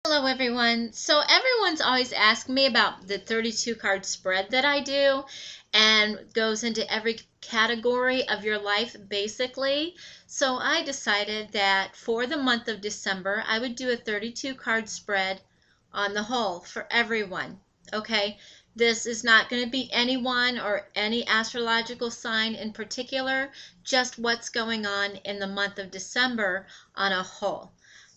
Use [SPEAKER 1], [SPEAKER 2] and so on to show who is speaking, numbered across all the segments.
[SPEAKER 1] Hello everyone. So everyone's always asked me about the 32 card spread that I do and goes into every category of your life basically. So I decided that for the month of December I would do a 32 card spread on the whole for everyone. Okay? This is not going to be anyone or any astrological sign in particular, just what's going on in the month of December on a whole.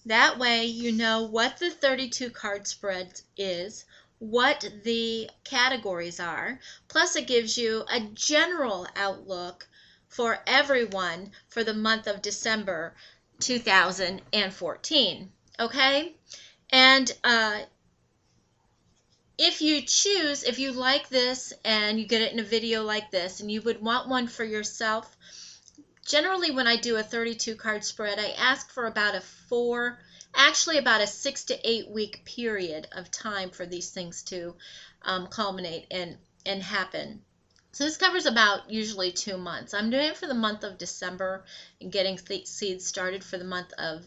[SPEAKER 1] That way you know what the 32 card spread is, what the categories are, plus it gives you a general outlook for everyone for the month of December 2014. Okay? And if you choose, if you like this and you get it in a video like this and you would want one for yourself, generally when I do a 32 card spread, I ask for about about a 6 to 8 week period of time for these things to culminate and happen. So this covers about usually 2 months. I'm doing it for the month of December and getting seeds started for the month of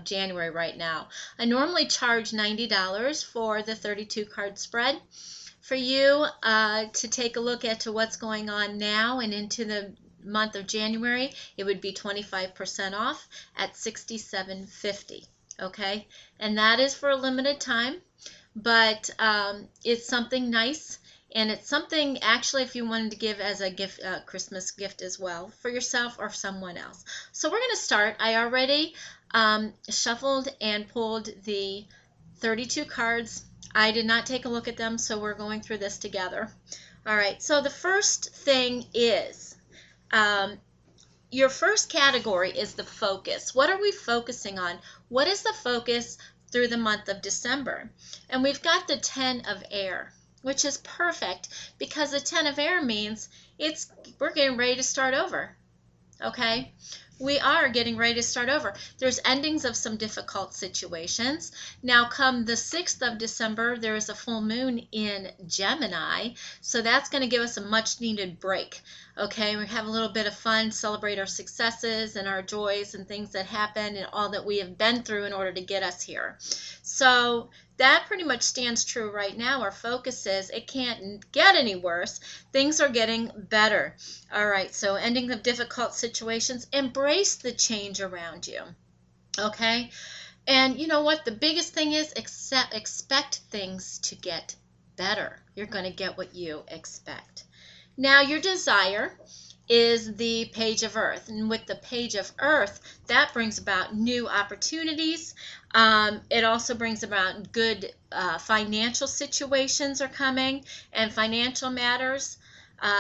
[SPEAKER 1] January right now. I normally charge $90 for the 32 card spread. For you to take a look at what's going on now and into the month of January, it would be 25% off at $67.50. Okay, and that is for a limited time, but it's something nice, and it's something actually if you wanted to give as a gift, Christmas gift as well for yourself or someone else. So we're going to start. I already shuffled and pulled the 32 cards. I did not take a look at them, so we're going through this together. All right, so the first thing is your first category is the focus. What are we focusing on? What is the focus through the month of December? And we've got the 10 of air, which is perfect because the 10 of air means we're getting ready to start over. Okay? We are getting ready to start over. There's endings of some difficult situations. Now come the 6th of December, there is a full moon in Gemini, so that's going to give us a much needed break. Okay, we have a little bit of fun, celebrate our successes and our joys and things that happen and all that we have been through in order to get us here. So that pretty much stands true right now. Our focus is it can't get any worse. Things are getting better. All right, so ending of difficult situations, embrace the change around you. Okay? And you know what? The biggest thing is expect things to get better. You're going to get what you expect. Now, your desire is the page of earth, and with the page of earth, that brings about new opportunities. It also brings about good financial situations are coming and financial matters.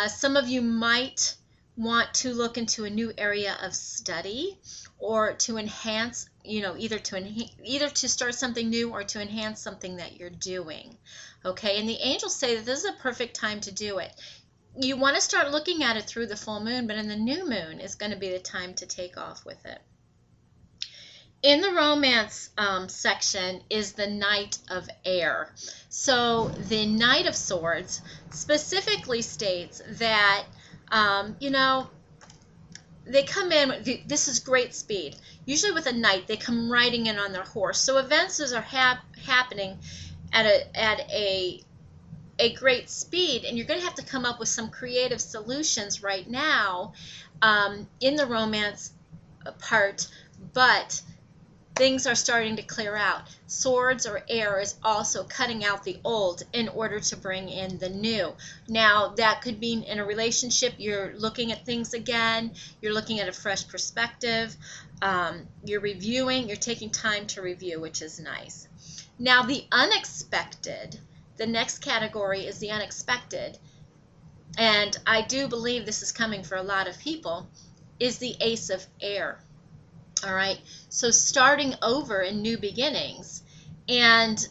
[SPEAKER 1] Some of you might want to look into a new area of study or to enhance, either to start something new or to enhance something that you're doing. Okay, and the angels say that this is a perfect time to do it. You want to start looking at it through the full moon, but in the new moon is going to be the time to take off with it. In the romance section is the Knight of Air. So the Knight of Swords specifically states that, they come in, this is great speed. Usually with a knight, they come riding in on their horse. So events are happening at a great speed, and you're going to have to come up with some creative solutions right now in the romance part, but things are starting to clear out. Swords or air is also cutting out the old in order to bring in the new. Now, that could mean in a relationship, you're looking at things again, you're looking at a fresh perspective, you're reviewing, you're taking time to review, which is nice. Now, the unexpected, the next category is the unexpected, and I do believe this is coming for a lot of people, is the Ace of Air. All right, so starting over in new beginnings. And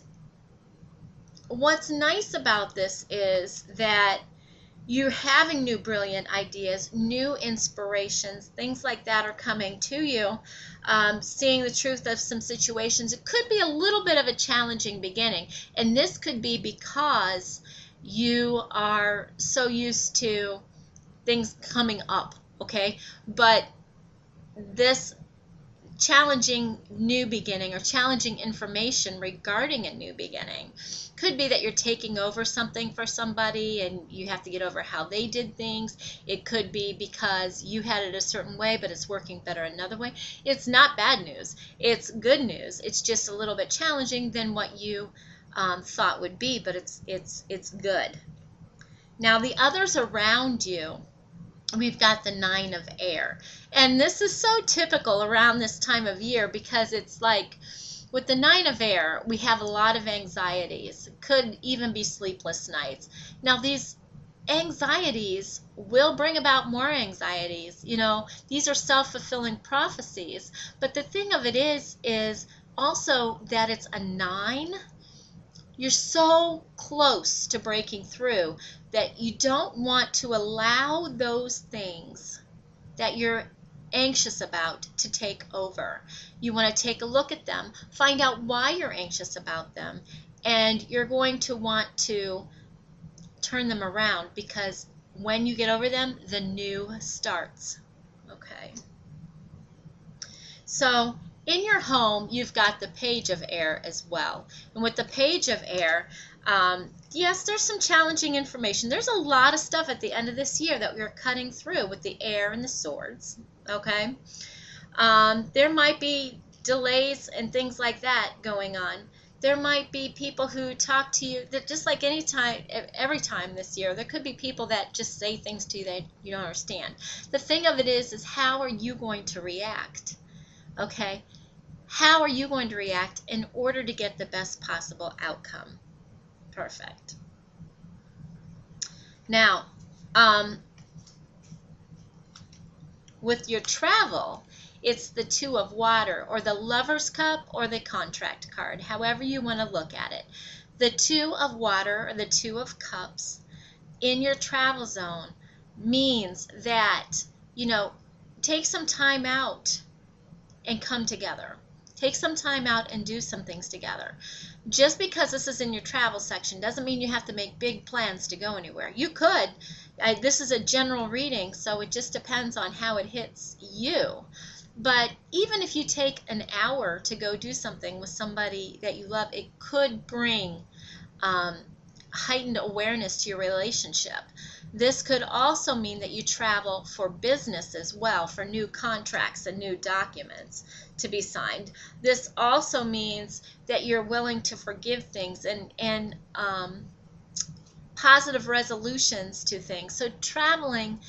[SPEAKER 1] what's nice about this is that you're having new brilliant ideas, new inspirations, things like that are coming to you, seeing the truth of some situations. It could be a little bit of a challenging beginning, and this could be because you are so used to things coming up, okay? But this challenging new beginning or challenging information regarding a new beginning. Could be that you're taking over something for somebody and you have to get over how they did things. It could be because you had it a certain way but it's working better another way. It's not bad news. It's good news. It's just a little bit challenging than what you thought would be, but it's good. Now the others around you, we've got the 9 of air. And this is so typical around this time of year because it's like with the 9 of air, we have a lot of anxieties. Could even be sleepless nights. Now these anxieties will bring about more anxieties. You know, these are self-fulfilling prophecies. But the thing of it is also that it's a 9. You're so close to breaking through that you don't want to allow those things that you're anxious about to take over. You want to take a look at them, find out why you're anxious about them, and you're going to want to turn them around because when you get over them, the new starts. Okay. So in your home, you've got the Page of Air as well. And with the Page of Air, yes, there's some challenging information. There's a lot of stuff at the end of this year that we're cutting through with the air and the swords. Okay? There might be delays and things like that going on. There might be people who talk to you that just like every time this year, there could be people that just say things to you that you don't understand. The thing of it is how are you going to react? Okay? How are you going to react in order to get the best possible outcome? Perfect. Now, with your travel, it's the 2 of water or the Lover's Cup or the contract card, however you want to look at it. The 2 of water or the 2 of cups in your travel zone means that, you know, take some time out and come together. Take some time out and do some things together. Just because this is in your travel section doesn't mean you have to make big plans to go anywhere. You could. This is a general reading, so it just depends on how it hits you. But even if you take an hour to go do something with somebody that you love, it could bring heightened awareness to your relationship. This could also mean that you travel for business as well, for new contracts and new documents to be signed. This also means that you're willing to forgive things and positive resolutions to things. So traveling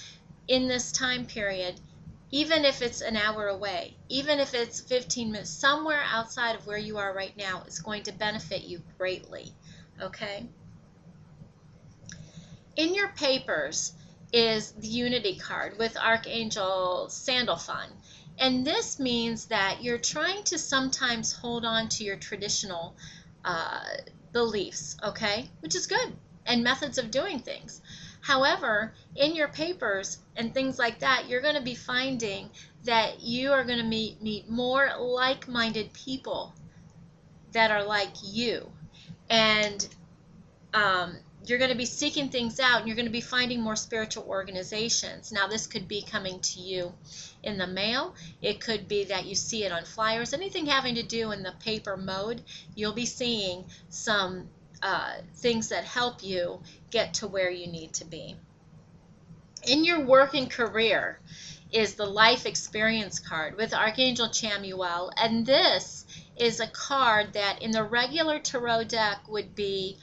[SPEAKER 1] in this time period, even if it's an hour away, even if it's 15 minutes, somewhere outside of where you are right now is going to benefit you greatly. Okay? In your papers is the Unity card with Archangel Sandalphon. And this means that you're trying to sometimes hold on to your traditional beliefs, okay? Which is good, and methods of doing things. However, in your papers and things like that, you're going to be finding that you are going to meet more like-minded people that are like you. And you're going to be seeking things out, and you're going to be finding more spiritual organizations. Now, this could be coming to you in the mail. It could be that you see it on flyers. Anything having to do in the paper mode, you'll be seeing some things that help you get to where you need to be. In your work and career is the Life Experience card with Archangel Chamuel, and this is a card that in the regular tarot deck would be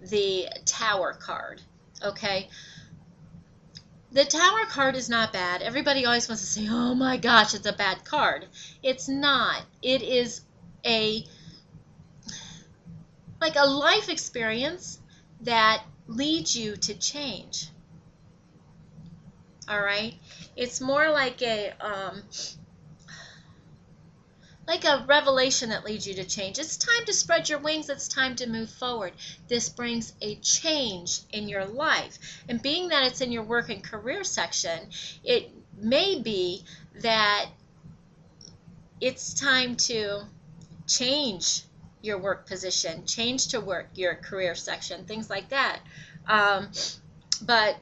[SPEAKER 1] the Tower card. Okay, the Tower card is not bad. Everybody always wants to say, oh my gosh, it's a bad card. It's not. It is like a life experience that leads you to change. All right, it's more like a revelation that leads you to change. It's time to spread your wings. It's time to move forward. This brings a change in your life. And being that it's in your work and career section, it may be that it's time to change your work position, change to work your career section, things like that. But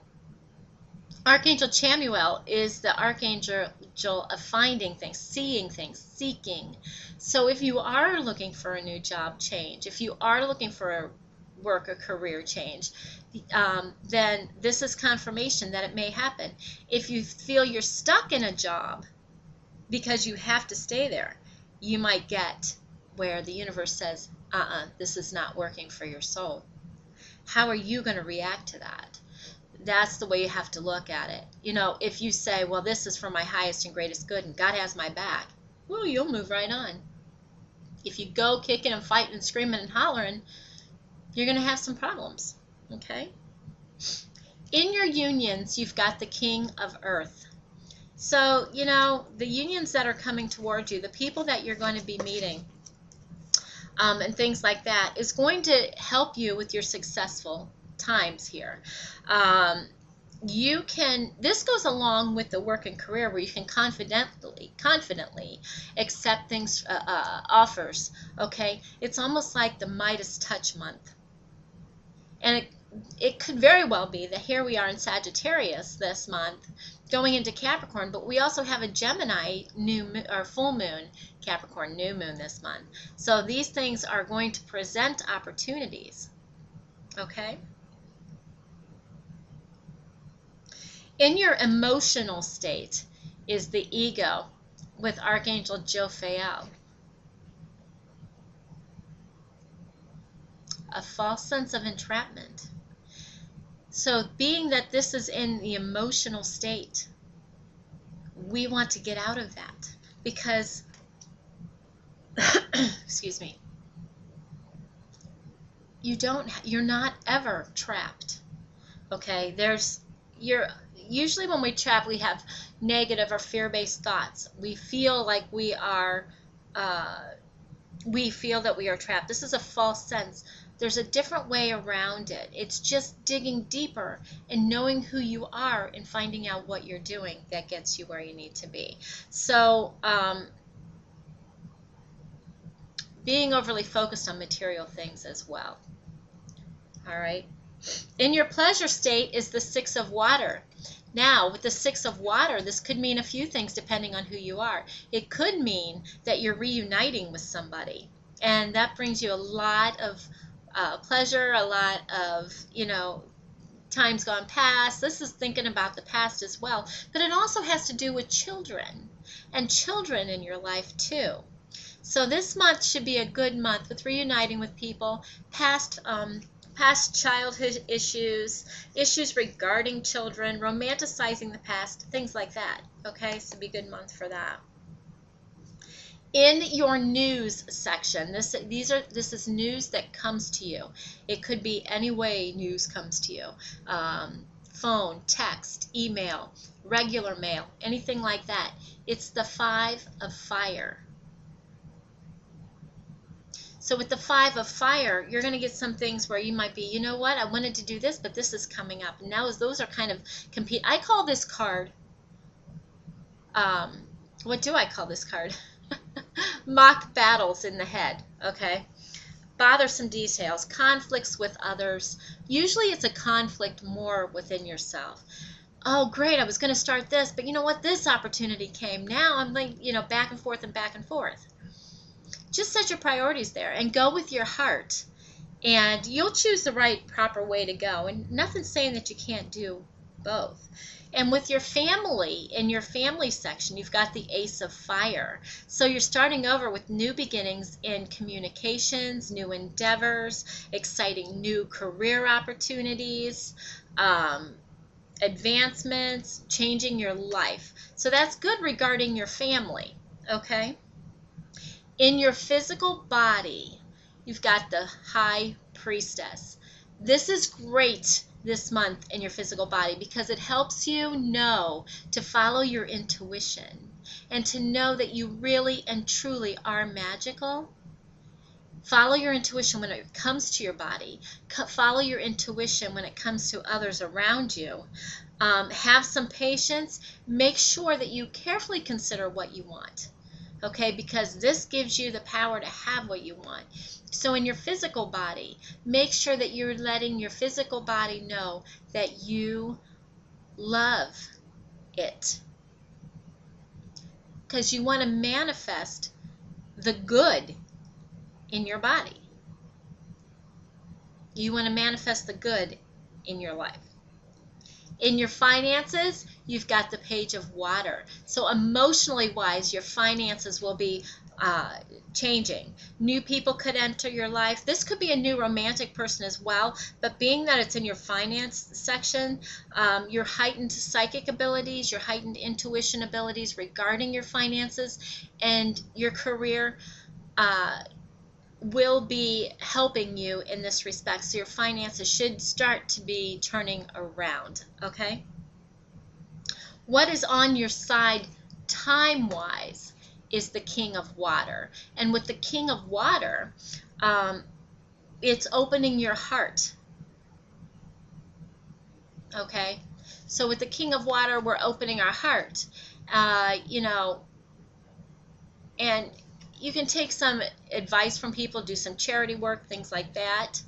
[SPEAKER 1] Archangel Chamuel is the archangel angel of finding things, seeing things, seeking. So if you are looking for a new job change, if you are looking for a work or career change, then this is confirmation that it may happen. If you feel you're stuck in a job because you have to stay there, you might get where the universe says, this is not working for your soul. How are you going to react to that? That's the way you have to look at it. You know, if you say, well, this is for my highest and greatest good and God has my back, well, you'll move right on. If you go kicking and fighting and screaming and hollering, you're going to have some problems, okay? In your unions, you've got the King of Earth. So, you know, the unions that are coming towards you, the people that you're going to be meeting, and things like that, is going to help you with your successful times here. This goes along with the work and career where you can confidently accept things, offers, okay? It's almost like the Midas touch month. And it could very well be that here we are in Sagittarius this month going into Capricorn, but we also have a Gemini full moon, Capricorn new moon this month. So these things are going to present opportunities, okay? In your emotional state is the ego with Archangel Jophiel. A false sense of entrapment. So being that this is in the emotional state, we want to get out of that because, excuse me, you're not ever trapped, okay? Usually when we trap, we have negative or fear-based thoughts. We feel like we feel that we are trapped. This is a false sense. There's a different way around it. It's just digging deeper and knowing who you are and finding out what you're doing that gets you where you need to be. So being overly focused on material things as well. All right. In your pleasure state is the Six of Water. Now, with the Six of Water, this could mean a few things depending on who you are. It could mean that you're reuniting with somebody, and that brings you a lot of pleasure, a lot of, times gone past. This is thinking about the past as well, but it also has to do with children and children in your life too. So this month should be a good month with reuniting with people, past childhood issues regarding children, romanticizing the past, things like that. Okay, so be a good month for that. In your news section, this is news that comes to you. It could be any way news comes to you. Phone, text, email, regular mail, anything like that. It's the Five of Fire. So with the Five of Fire, you're going to get some things where you might be, you know what, I wanted to do this, but this is coming up. And now those are kind of compete. I call this card, what do I call this card? Mock battles in the head, okay? Bothersome details, conflicts with others. Usually it's a conflict more within yourself. Oh, great, I was going to start this, but you know what? This opportunity came. Now I'm like, back and forth and back and forth. Just set your priorities there and go with your heart, and you'll choose the right, proper way to go. And nothing's saying that you can't do both. And with your family, in your family section, you've got the Ace of Fire. So you're starting over with new beginnings in communications, new endeavors, exciting new career opportunities, advancements, changing your life. So that's good regarding your family, okay? In your physical body, you've got the High Priestess. This is great this month in your physical body because it helps you know to follow your intuition and to know that you really and truly are magical. Follow your intuition when it comes to your body. Follow your intuition when it comes to others around you. Have some patience. Make sure that you carefully consider what you want. Okay, because this gives you the power to have what you want. So in your physical body, make sure that you're letting your physical body know that you love it. because you want to manifest the good in your body. You want to manifest the good in your life. In your finances, you've got the Page of Water. So emotionally wise, your finances will be changing. New people could enter your life. This could be a new romantic person as well, but being that it's in your finance section, your heightened psychic abilities, your heightened intuition abilities regarding your finances and your career will be helping you in this respect. So your finances should start to be turning around, okay? What is on your side time-wise is the King of Water. And with the King of Water, it's opening your heart, okay? So with the King of Water, we're opening our heart, you know, and you can take some advice from people, do some charity work, things like that.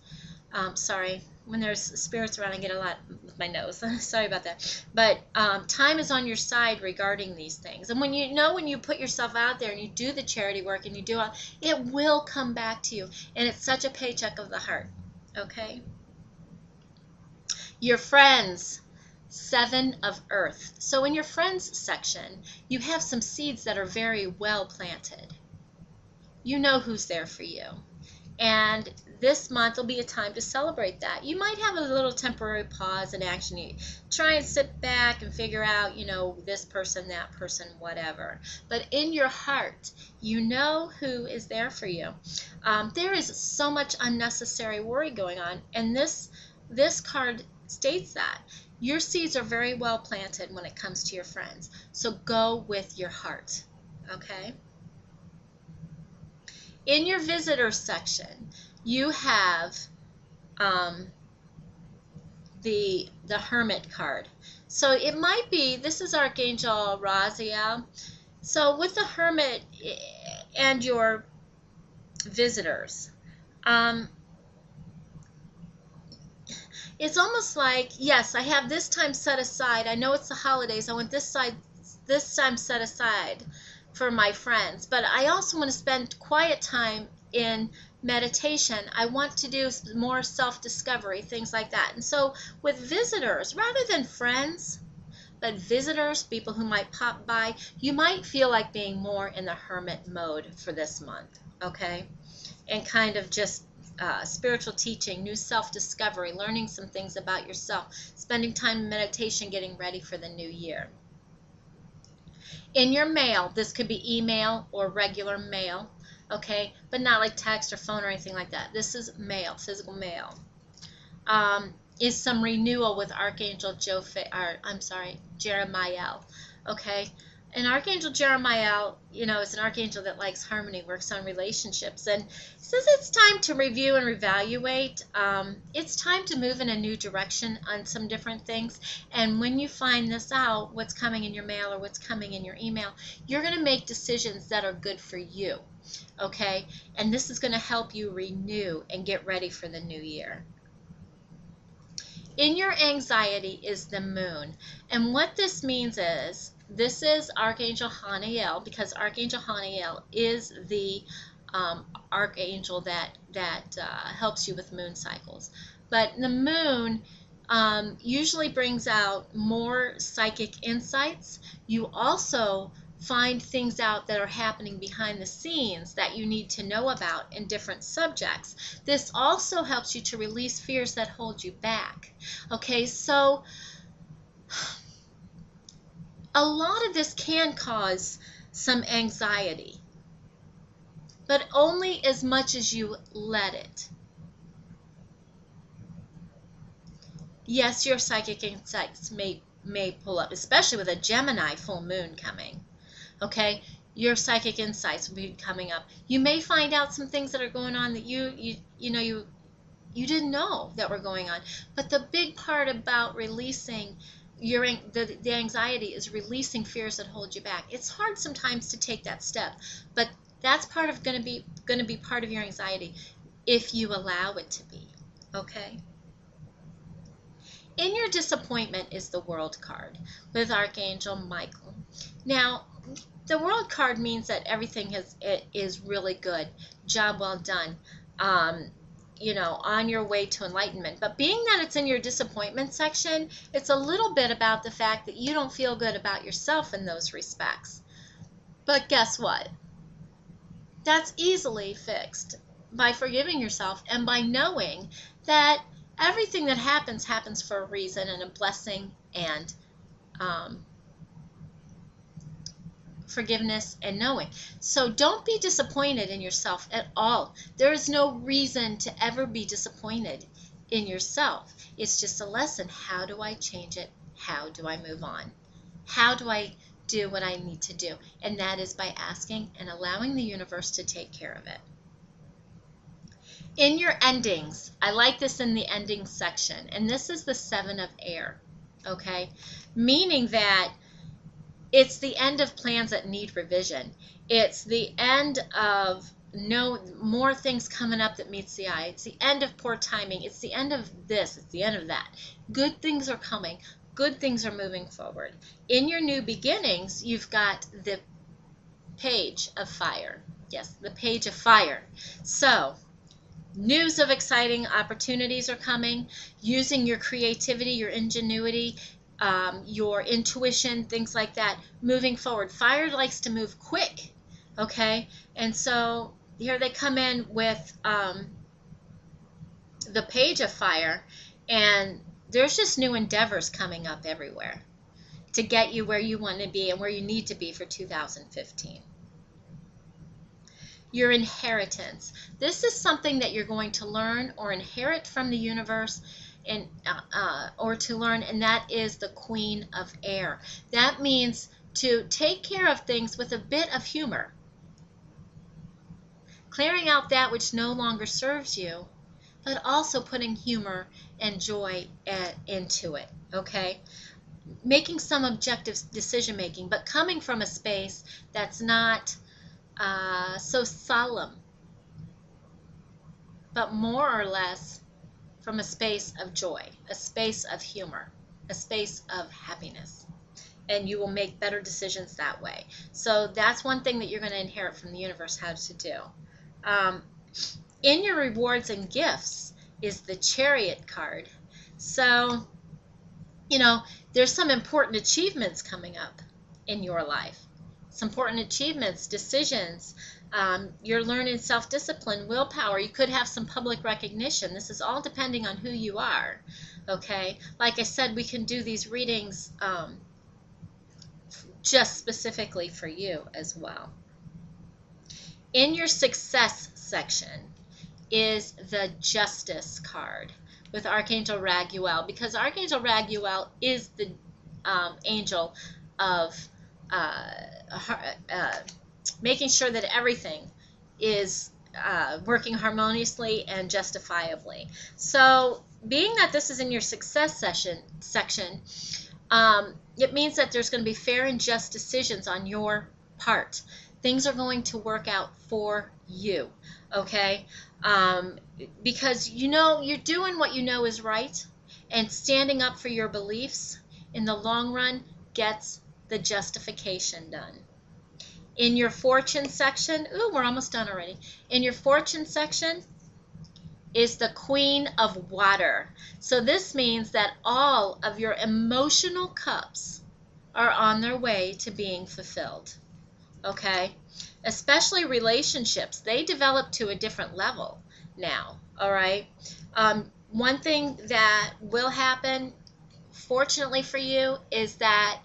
[SPEAKER 1] Sorry, when there's spirits around, I get a lot with my nose. Sorry about that. But time is on your side regarding these things. And when you put yourself out there and you do the charity work and you do it will come back to you. And it's such a paycheck of the heart. Okay? Your friends. 7 of Earth. So in your friends section, you have some seeds that are very well planted. You know who's there for you. And this month will be a time to celebrate that. You might have a little temporary pause in action. You try and sit back and figure out, you know, this person, that person, whatever. But in your heart, you know who is there for you. There is so much unnecessary worry going on. And this card states that. Your seeds are very well planted when it comes to your friends. So go with your heart. Okay? In your visitors section, you have the Hermit card. So it might be, this is Archangel Raziel. So with the Hermit and your visitors, it's almost like, yes, I have this time set aside. I know it's the holidays. I want this time set aside for my friends, but I also want to spend quiet time in meditation. I want to do more self-discovery, things like that. And so with visitors, rather than friends, but visitors, people who might pop by, you might feel like being more in the hermit mode for this month, okay? And kind of just spiritual teaching, new self-discovery, learning some things about yourself, spending time in meditation, getting ready for the new year. In your mail, this could be email or regular mail, okay, but not like text or phone or anything like that. This is mail, physical mail. Is some renewal with Archangel Jeremiah, okay? And Archangel Jeremiah, you know, is an archangel that likes harmony, works on relationships, and says it's time to review and reevaluate. It's time to move in a new direction on some different things. And when you find this out, what's coming in your mail or what's coming in your email, you're going to make decisions that are good for you, okay? And this is going to help you renew and get ready for the new year. In your anxiety is the moon. And what this means is, this is Archangel Haniel, because Archangel Haniel is the archangel that helps you with moon cycles. But the moon usually brings out more psychic insights. You also find things out that are happening behind the scenes that you need to know about in different subjects. This also helps you to release fears that hold you back. Okay, so a lot of this can cause some anxiety, but only as much as you let it. Yes, your psychic insights may pull up, especially with a Gemini full moon coming. Okay, your psychic insights will be coming up. You may find out some things that are going on that you didn't know that were going on. But the big part about releasing the anxiety is releasing fears that hold you back. It's hard sometimes to take that step, but that's going to be part of your anxiety if you allow it to be. Okay. In your disappointment is the World card with Archangel Michael. Now, The World card means that everything is really good. Job well done. On your way to enlightenment. But being that it's in your disappointment section, it's a little bit about the fact that you don't feel good about yourself in those respects. But guess what? That's easily fixed by forgiving yourself and by knowing that everything that happens for a reason and a blessing, and forgiveness and knowing. So don't be disappointed in yourself at all. There is no reason to ever be disappointed in yourself. It's just a lesson. How do I change it? How do I move on? How do I do what I need to do? And that is by asking and allowing the universe to take care of it. In your endings, I like this in the endings section, and this is the 7 of air, okay? Meaning that it's the end of plans that need revision. It's the end of no more things coming up that meets the eye. It's the end of poor timing. It's the end of this. It's the end of that. Good things are coming. Good things are moving forward. In your new beginnings, you've got the Page of Fire. Yes, the Page of Fire. So, news of exciting opportunities are coming. Using your creativity, your ingenuity, your intuition, things like that, moving forward. Fire likes to move quick, okay? And so here they come in with the Page of Fire, and there's just new endeavors coming up everywhere to get you where you want to be and where you need to be for 2015. Your inheritance. This is something that you're going to learn or inherit from the universe, and or to learn, and that is the Queen of Air. That means to take care of things with a bit of humor, clearing out that which no longer serves you, but also putting humor and joy into it, okay? Making some objective decision making, but coming from a space that's not so solemn, but more or less from a space of joy, a space of humor, a space of happiness. And you will make better decisions that way. So that's one thing that you're going to inherit from the universe how to do. In your rewards and gifts is the Chariot card. So, there's some important achievements coming up in your life. Some important achievements, decisions. You're learning self-discipline, willpower. You could have some public recognition. This is all depending on who you are, okay? Like I said, we can do these readings just specifically for you as well. In your success section is the Justice card with Archangel Raguel, because Archangel Raguel is the angel of making sure that everything is working harmoniously and justifiably. So being that this is in your success section, it means that there's going to be fair and just decisions on your part. Things are going to work out for you, okay? Because you're doing what you know is right, and standing up for your beliefs in the long run gets the justification done. In your fortune section, we're almost done already. In your fortune section is the Queen of Water. So this means that all of your emotional cups are on their way to being fulfilled. Okay? Especially relationships. They develop to a different level now. All right? One thing that will happen, fortunately for you, is that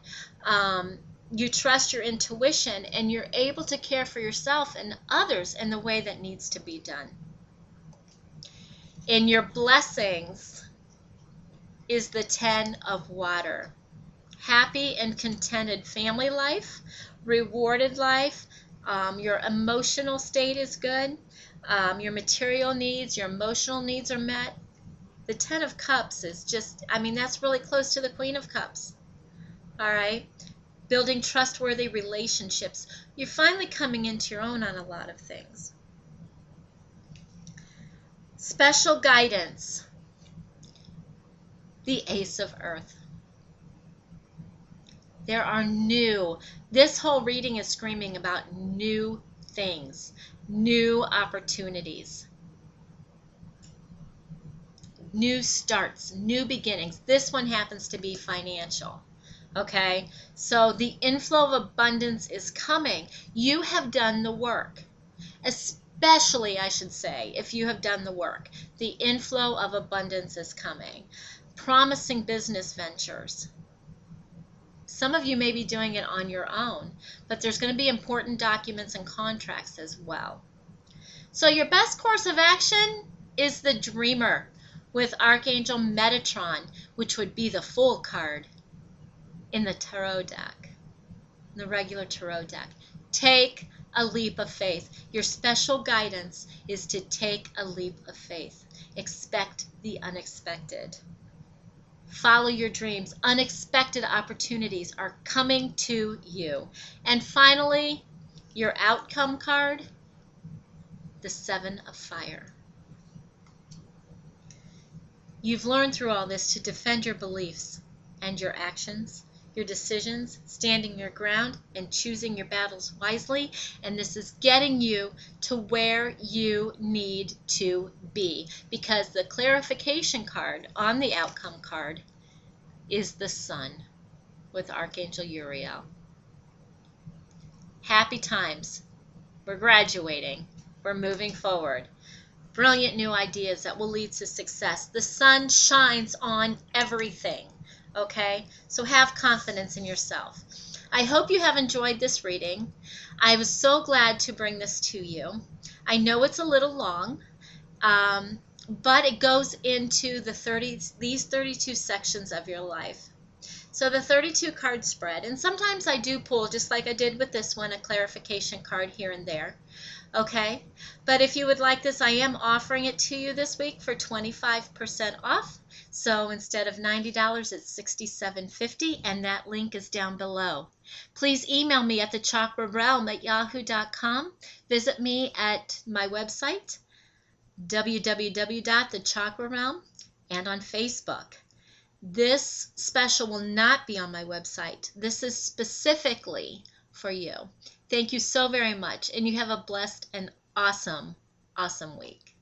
[SPEAKER 1] you trust your intuition and you're able to care for yourself and others in the way that needs to be done. In your blessings is the 10 of Water. Happy and contented family life, rewarded life, your emotional state is good, your material needs, your emotional needs are met. The 10 of Cups is just, that's really close to the Queen of Cups. All right? Building trustworthy relationships. You're finally coming into your own on a lot of things. Special guidance. The Ace of Earth. There are new. This whole reading is screaming about new things, new opportunities, new starts, new beginnings. This one happens to be financial. Okay? So the inflow of abundance is coming. You have done the work. Especially, I should say, if you have done the work. The inflow of abundance is coming. Promising business ventures. Some of you may be doing it on your own, but there's going to be important documents and contracts as well. So your best course of action is the Dreamer with Archangel Metatron, which would be the Fool card in the tarot deck, the regular tarot deck. Take a leap of faith. Your special guidance is to take a leap of faith. Expect the unexpected. Follow your dreams. Unexpected opportunities are coming to you. And finally, your outcome card, the Seven of Fire. You've learned through all this to defend your beliefs and your actions, your decisions, standing your ground, and choosing your battles wisely. And this is getting you to where you need to be, because the clarification card on the outcome card is the Sun with Archangel Uriel. Happy times. We're graduating. We're moving forward. Brilliant new ideas that will lead to success. The sun shines on everything. Okay? So have confidence in yourself. I hope you have enjoyed this reading. I was so glad to bring this to you. I know it's a little long, but it goes into these 32 sections of your life. So the 32 card spread, and sometimes I do pull, just like I did with this one, a clarification card here and there. Okay? But if you would like this, I am offering it to you this week for 25% off. So instead of $90, it's $67.50, and that link is down below. Please email me at thechakrarealm@yahoo.com. Visit me at my website, www.thechakrarealm, and on Facebook. This special will not be on my website. This is specifically for you. Thank you so very much, and you have a blessed and awesome, awesome week.